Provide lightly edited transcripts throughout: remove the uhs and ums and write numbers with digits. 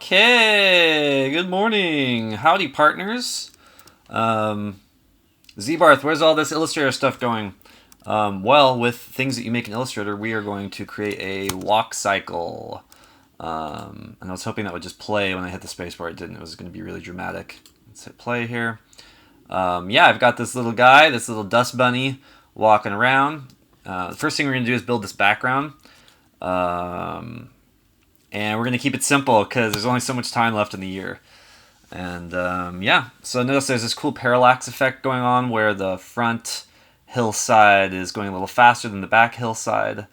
Okay, good morning. Howdy, partners. Zbarth, where's all this Illustrator stuff going? Well, with things that you make in Illustrator, we are going to create a walk cycle. And I was hoping that would just play when I hit the spacebar. It didn't. It was going to be really dramatic. Let's hit play here. Yeah, I've got this little guy, this little dust bunny, walking around. The first thing we're going to do is build this background. And we're going to keep it simple because there's only so much time left in the year. And yeah, so notice there's this cool parallax effect going on where the front hillside is going a little faster than the back hillside.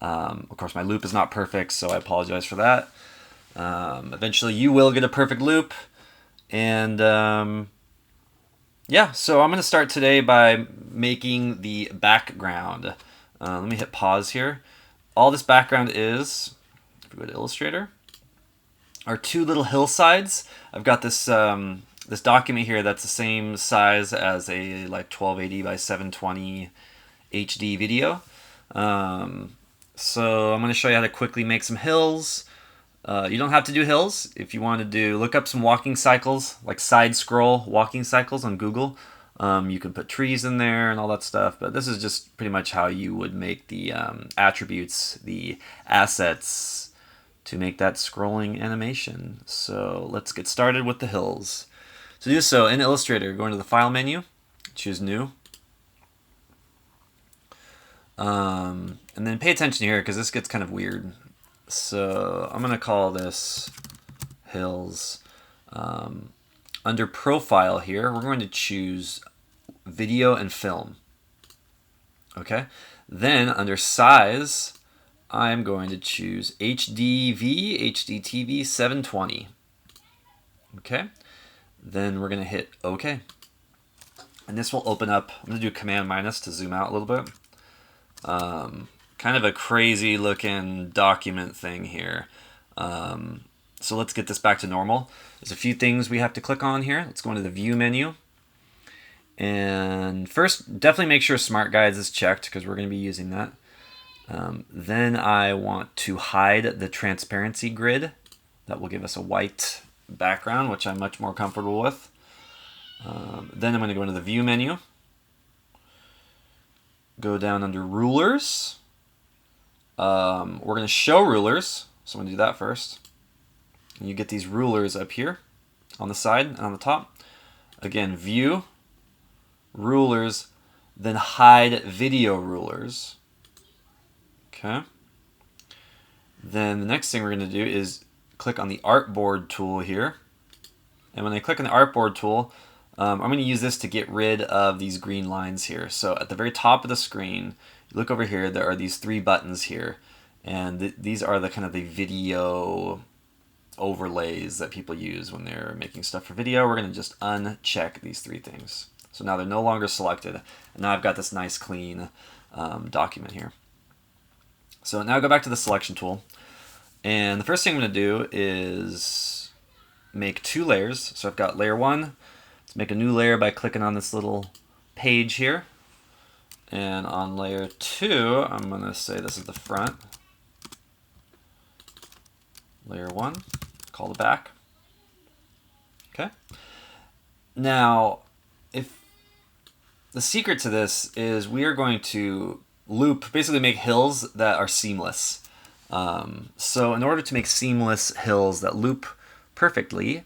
Of course, my loop is not perfect, so I apologize for that. Eventually, you will get a perfect loop. And yeah, so I'm going to start today by making the background. Let me hit pause here. All this background is, if we go to Illustrator, are two little hillsides. I've got this this document here that's the same size as a like 1280 by 720 HD video. So I'm going to show you how to quickly make some hills. You don't have to do hills. If you want to do, look up some walking cycles, like side scroll walking cycles on Google. You can put trees in there and all that stuff, but this is just pretty much how you would make the attributes, the assets to make that scrolling animation. So let's get started with the hills. To do so, in Illustrator, go into the File menu, choose New. And then pay attention here because this gets kind of weird. So I'm going to call this Hills. Under Profile here, we're going to choose Video and Film. Okay. Then under Size, I'm going to choose HDV, HDTV 720. Okay. Then we're going to hit OK. And this will open up. I'm going to do Command minus to zoom out a little bit. Kind of a crazy looking document thing here. So let's get this back to normal. There's a few things we have to click on here. Let's go into the View menu. And first, definitely make sure Smart Guides is checked because we're going to be using that. Then I want to hide the transparency grid. That will give us a white background, which I'm much more comfortable with. Then I'm going to go into the View menu. Go down under Rulers. We're going to show rulers, so I'm going to do that first. And you get these rulers up here on the side and on the top. Again, View, Rulers, then Hide Video Rulers. Okay. Then the next thing we're going to do is click on the Artboard tool here. And when I click on the Artboard tool, I'm going to use this to get rid of these green lines here. So at the very top of the screen, you look over here, there are these three buttons here. And these are the kind of the video overlays that people use when they're making stuff for video. We're going to just uncheck these three things. So now they're no longer selected. And now I've got this nice clean document here. So now go back to the selection tool. And the first thing I'm going to do is make two layers. So I've got layer 1. Let's make a new layer by clicking on this little page here. And on layer 2, I'm going to say this is the front. Layer 1, call the back. Okay. Now, if the secret to this is we are going to loop, basically make hills that are seamless. So in order to make seamless hills that loop perfectly,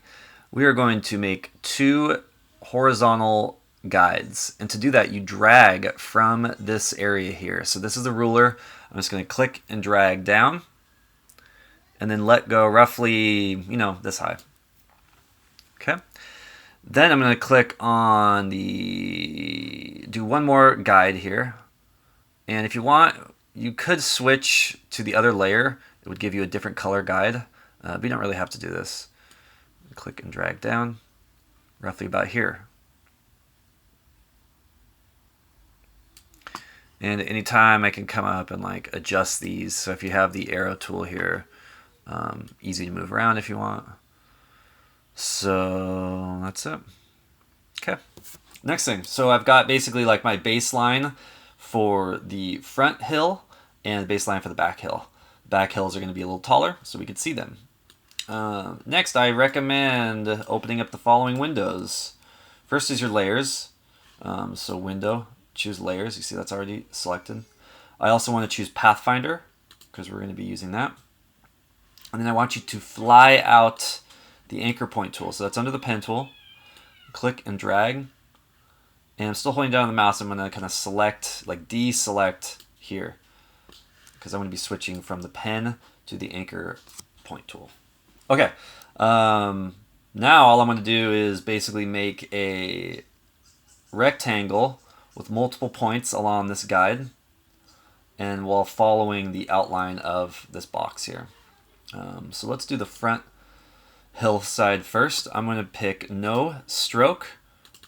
we are going to make two horizontal guides. And to do that, you drag from this area here. So this is the ruler. I'm just going to click and drag down. And then let go roughly, this high. Okay. Then I'm going to click on do one more guide here. And if you want, you could switch to the other layer. It would give you a different color guide. But you don't really have to do this. Click and drag down, roughly about here. And at any time I can come up and like adjust these. So if you have the arrow tool here, easy to move around if you want. So that's it. Okay. Next thing. So I've got basically like my baseline for the front hill and baseline for the back hill. Back hills are going to be a little taller so we can see them. Next, I recommend opening up the following windows. First is your layers. So window, choose layers. You see that's already selected. I also want to choose Pathfinder because we're going to be using that. And then I want you to fly out the anchor point tool. So that's under the pen tool. Click and drag. And I'm still holding down the mouse. I'm going to kind of select, like deselect here, because I'm going to be switching from the pen to the anchor point tool. Okay. Now all I'm going to do is basically make a rectangle with multiple points along this guide, and while following the outline of this box here. So let's do the front hillside first. I'm going to pick no stroke,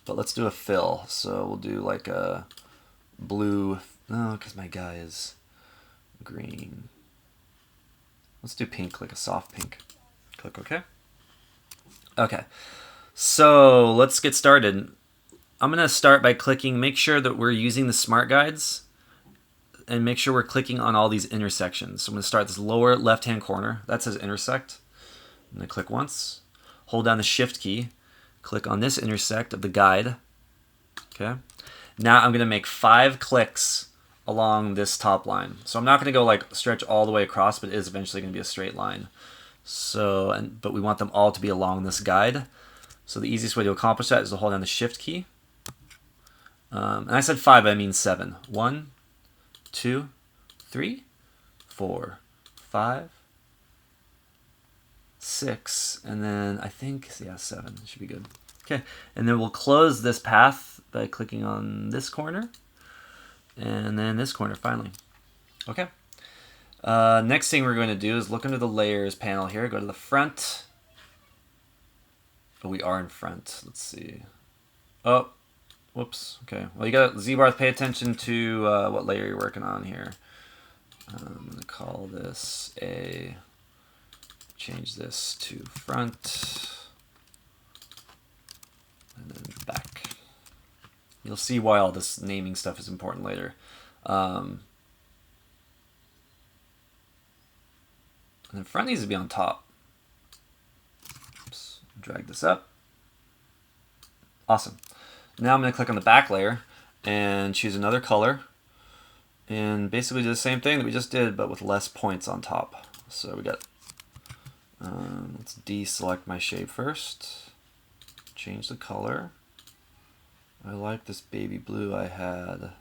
but let's do a fill. So we'll do like a blue, no, because my guy is green. Let's do pink, like a soft pink. Click OK. Okay, so let's get started. I'm going to start by clicking, make sure that we're using the smart guides, and make sure we're clicking on all these intersections. So I'm going to start this lower left-hand corner. That says intersect. I'm going to click once, hold down the shift key, click on this intersect of the guide. Okay. Now I'm going to make 5 clicks along this top line. So I'm not going to go like stretch all the way across, but it is eventually going to be a straight line. So, but we want them all to be along this guide. So the easiest way to accomplish that is to hold down the shift key. And I said 5, I mean 7. 1, 2, 3, 4, 5, 6, and then I think, yeah, 7 should be good. Okay, and then we'll close this path by clicking on this corner, and then this corner finally. Okay. Next thing we're going to do is look under the layers panel here, go to the front. Oh, we are in front. Let's see. Oh, whoops. Okay. Well, you got Z-bar. Pay attention to what layer you're working on here. I'm going to call this a. Change this to front. And then back. You'll see why all this naming stuff is important later. And then front needs to be on top. Oops. Drag this up. Awesome. Now I'm going to click on the back layer and choose another color. And basically do the same thing that we just did, but with less points on top. So we got, let's deselect my shape first. Change the color. I like this baby blue I had.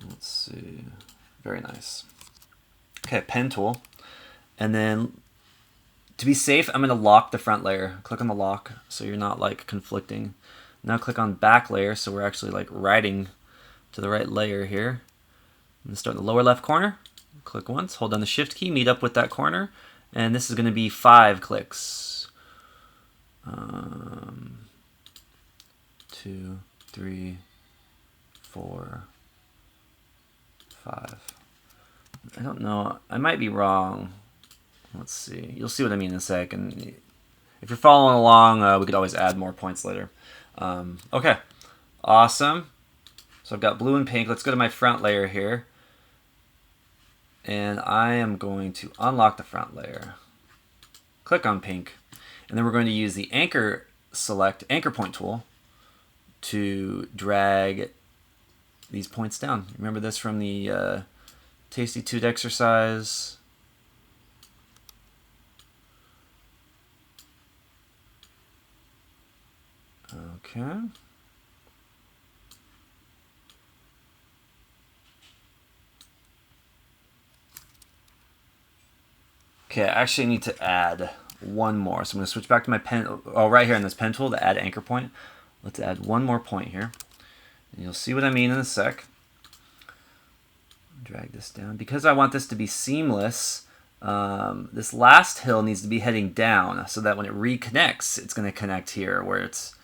Let's see. Very nice. Okay, pen tool. And then to be safe, I'm going to lock the front layer. Click on the lock so you're not like conflicting. Now click on back layer so we're actually like writing to the right layer here. I'm going to start in the lower left corner. Click once, hold down the shift key, meet up with that corner. And this is going to be 5 clicks. 2, 3, 4, 5. I don't know. I might be wrong. Let's see. You'll see what I mean in a sec. And if you're following along, we could always add more points later. Okay. Awesome. So I've got blue and pink. Let's go to my front layer here. And I am going to unlock the front layer. Click on pink. And then we're going to use the anchor point tool to drag these points down. Remember this from the Tasty Toot exercise. Okay. Okay, I actually need to add one more. So I'm going to switch back to my pen. Oh, right here in this pen tool to add anchor point. Let's add one more point here. And you'll see what I mean in a sec. Drag this down. Because I want this to be seamless, this last hill needs to be heading down so that when it reconnects, it's going to connect here where it's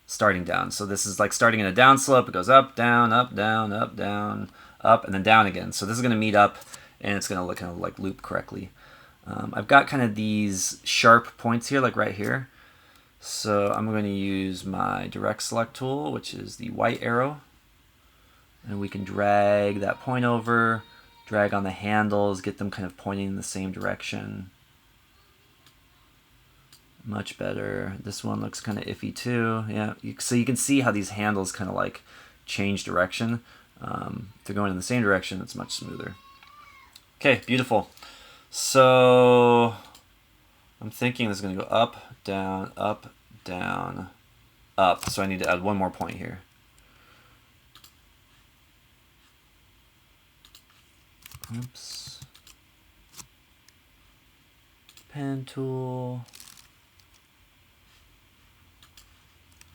starting down. So this is like starting in a down slope. It goes up, down, up, down, up, down, up, and then down again. So this is going to meet up, and it's going to look kind of like loop correctly. I've got kind of these sharp points here, like right here. So I'm going to use my direct select tool, which is the white arrow. And we can drag that point over, drag on the handles, get them kind of pointing in the same direction. Much better. This one looks kind of iffy too. Yeah, so you can see how these handles kind of like change direction. If they're going in the same direction, it's much smoother. Okay, beautiful. So I'm thinking this is going to go up, down, up, down, up. So I need to add one more point here. Oops. Pen tool.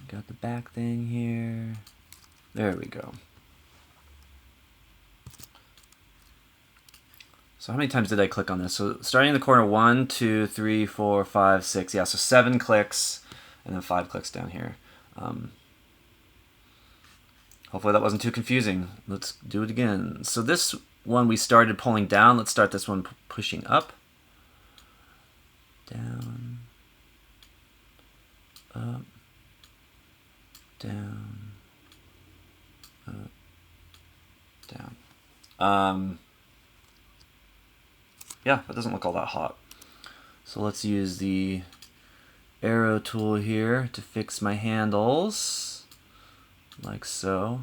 Got the back thing here. There we go. So how many times did I click on this? So starting in the corner, 1, 2, 3, 4, 5, 6. Yeah, so 7 clicks and then 5 clicks down here. Hopefully that wasn't too confusing. Let's do it again. So this one we started pulling down. Let's start this one pushing up. Down. Up. Down. Up. Down. Yeah, that doesn't look all that hot. So let's use the arrow tool here to fix my handles, like so.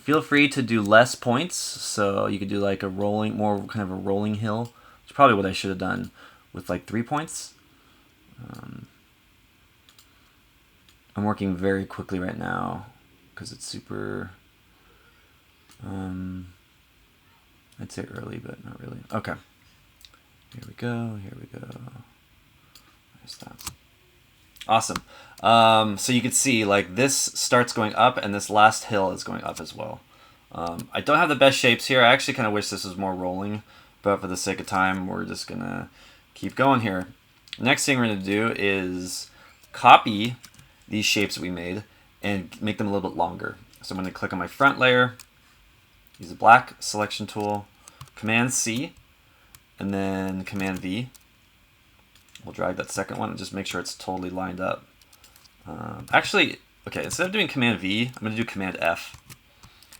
Feel free to do less points, so you could do like a rolling, more kind of a rolling hill. It's probably what I should have done with like 3 points. I'm working very quickly right now because it's super, I'd say early, but not really. Okay. Here we go, here we go. There's that. Awesome. So you can see like this starts going up and this last hill is going up as well. I don't have the best shapes here. I actually kind of wish this was more rolling, but for the sake of time, we're just gonna keep going here. Next thing we're gonna do is copy these shapes that we made and make them a little bit longer. So I'm gonna click on my front layer, use the black selection tool, Command C, and then Command V. We'll drag that second one and just make sure it's totally lined up. Actually, okay, instead of doing Command V, I'm going to do Command F.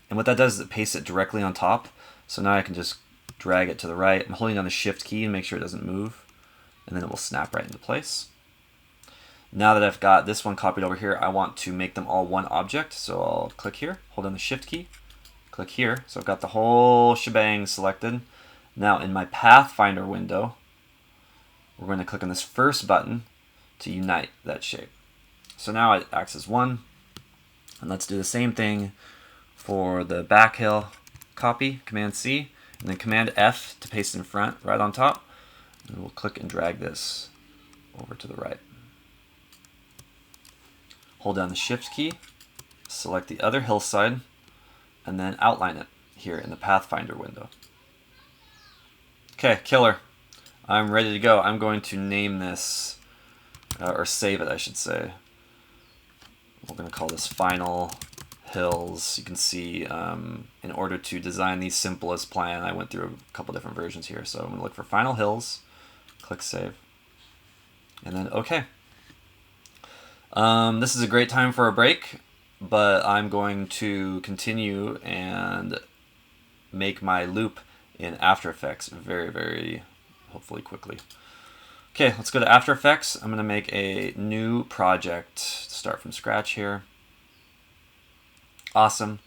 And what that does is it pastes it directly on top. So now I can just drag it to the right. I'm holding down the Shift key and make sure it doesn't move. And then it will snap right into place. Now that I've got this one copied over here, I want to make them all one object. So I'll click here, hold down the Shift key, click here. So I've got the whole shebang selected. Now in my Pathfinder window, we're going to click on this first button to unite that shape. So now it acts as one. And let's do the same thing for the back hill. Copy, Command C, and then Command F to paste in front, right on top. And we'll click and drag this over to the right. Hold down the Shift key, select the other hillside, and then outline it here in the Pathfinder window. Okay, killer. I'm ready to go. I'm going to name this, or save it, I should say. We're going to call this Final Hills. You can see in order to design the simplest plan, I went through a couple different versions here. So I'm going to look for Final Hills, click Save, and then OK. This is a great time for a break, but I'm going to continue and make my loop in After Effects very, very, hopefully quickly. Okay, let's go to After Effects. I'm going to make a new project, start from scratch here. Awesome.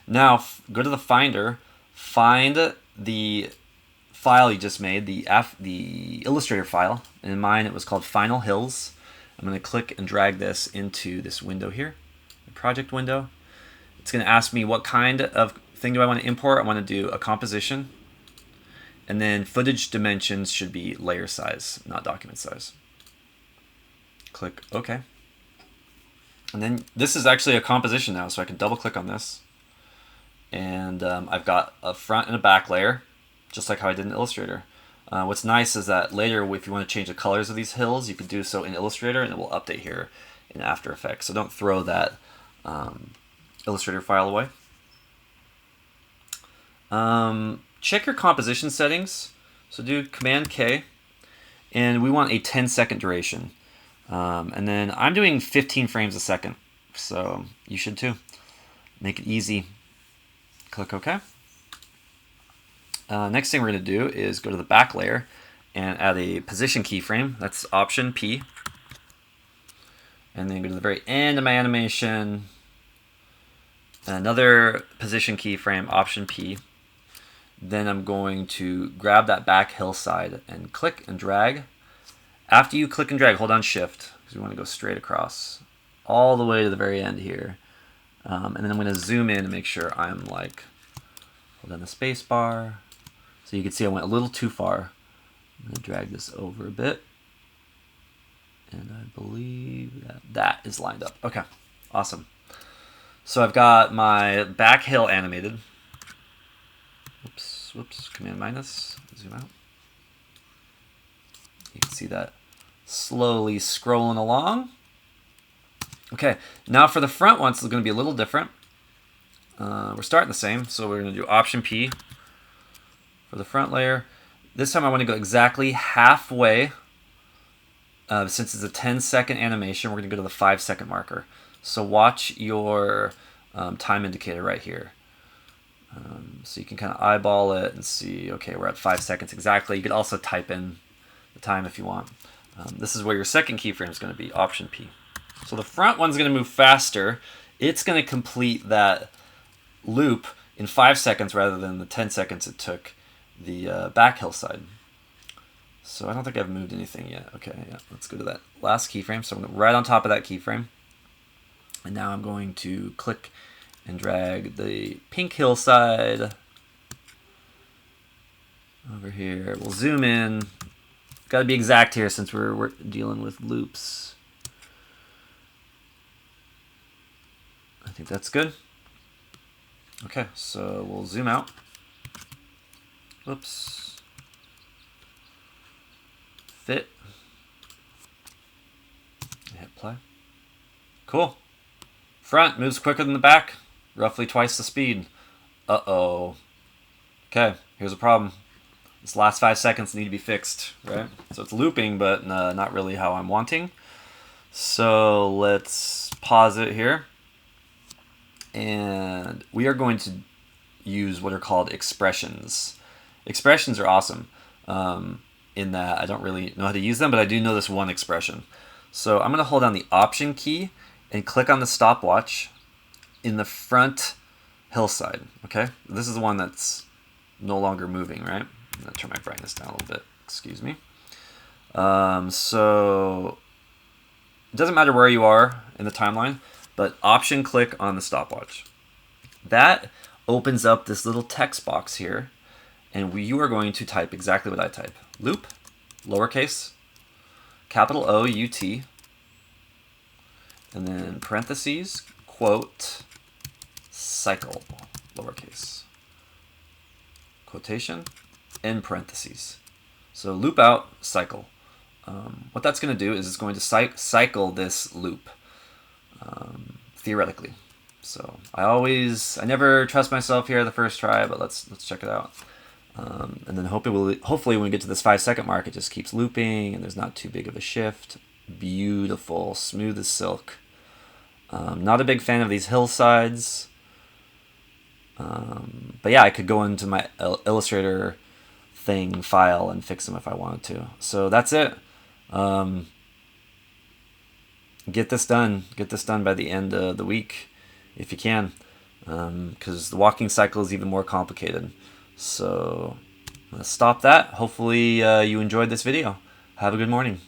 Now go to the Finder, find the file you just made, the Illustrator file. And in mine it was called Final Hills. I'm going to click and drag this into this window here, the project window. It's going to ask me what kind of thing do I want to import. I want to do a composition. And then footage dimensions should be layer size, not document size. Click OK. And then this is actually a composition now, so I can double click on this. And I've got a front and a back layer, just like how I did in Illustrator. What's nice is that later, if you want to change the colors of these hills, you can do so in Illustrator, and it will update here in After Effects. So don't throw that Illustrator file away. Check your composition settings. So do Command K, and we want a 10-second duration. And then I'm doing 15 frames a second, so you should too. Make it easy. Click OK. Next thing we're going to do is go to the back layer and add a position keyframe. That's Option P. And then go to the very end of my animation. Another position keyframe, Option P. Then I'm going to grab that back hillside and click and drag. After you click and drag, hold on Shift, because we want to go straight across all the way to the very end here. And then I'm going to zoom in and make sure I'm like, hold on the space bar. So you can see I went a little too far. I'm going to drag this over a bit. And I believe that is lined up. Okay, awesome. So I've got my back hill animated. Whoops, Command minus, zoom out. You can see that slowly scrolling along. Okay, now for the front one, it's going to be a little different. We're starting the same, so we're going to do Option P for the front layer. This time I want to go exactly halfway. Since it's a 10-second animation, we're going to go to the 5-second marker. So watch your time indicator right here. So you can kind of eyeball it and see, okay, we're at 5 seconds exactly. You could also type in the time if you want. This is where your second keyframe is going to be, Option P. So the front one's going to move faster. It's going to complete that loop in 5 seconds rather than the 10 seconds it took the back hillside. So I don't think I've moved anything yet. Okay, yeah, let's go to that last keyframe. So I'm going to right on top of that keyframe. And now I'm going to click and drag the pink hillside over here. We'll zoom in. Got to be exact here since we're dealing with loops. I think that's good. Okay, so we'll zoom out. Whoops. Fit. Hit play. Cool. Front moves quicker than the back, roughly twice the speed. Uh-oh. Okay, here's a problem. This last 5 seconds need to be fixed, right? So it's looping, but not really how I'm wanting. So let's pause it here. And we are going to use what are called expressions. Expressions are awesome in that I don't really know how to use them, but I do know this one expression. So I'm going to hold down the Option key and click on the stopwatch in the front hillside, okay? This is the one that's no longer moving, right? I'm going to turn my brightness down a little bit, excuse me. So it doesn't matter where you are in the timeline, but Option click on the stopwatch. That opens up this little text box here, and you are going to type exactly what I type. Loop, lowercase, capital O-U-T, and then parentheses, quote, cycle, lowercase, quotation, end parentheses. So loop out, cycle. What that's going to do is it's going to cycle this loop, theoretically. So I never trust myself here the first try, but let's check it out. And then hopefully when we get to this 5 second mark, it just keeps looping and there's not too big of a shift. Beautiful, smooth as silk. Not a big fan of these hillsides. But yeah, I could go into my Illustrator file and fix them if I wanted to. So that's it. Get this done. Get this done by the end of the week if you can, because the walking cycle is even more complicated. So I'm going to stop that. Hopefully you enjoyed this video. Have a good morning.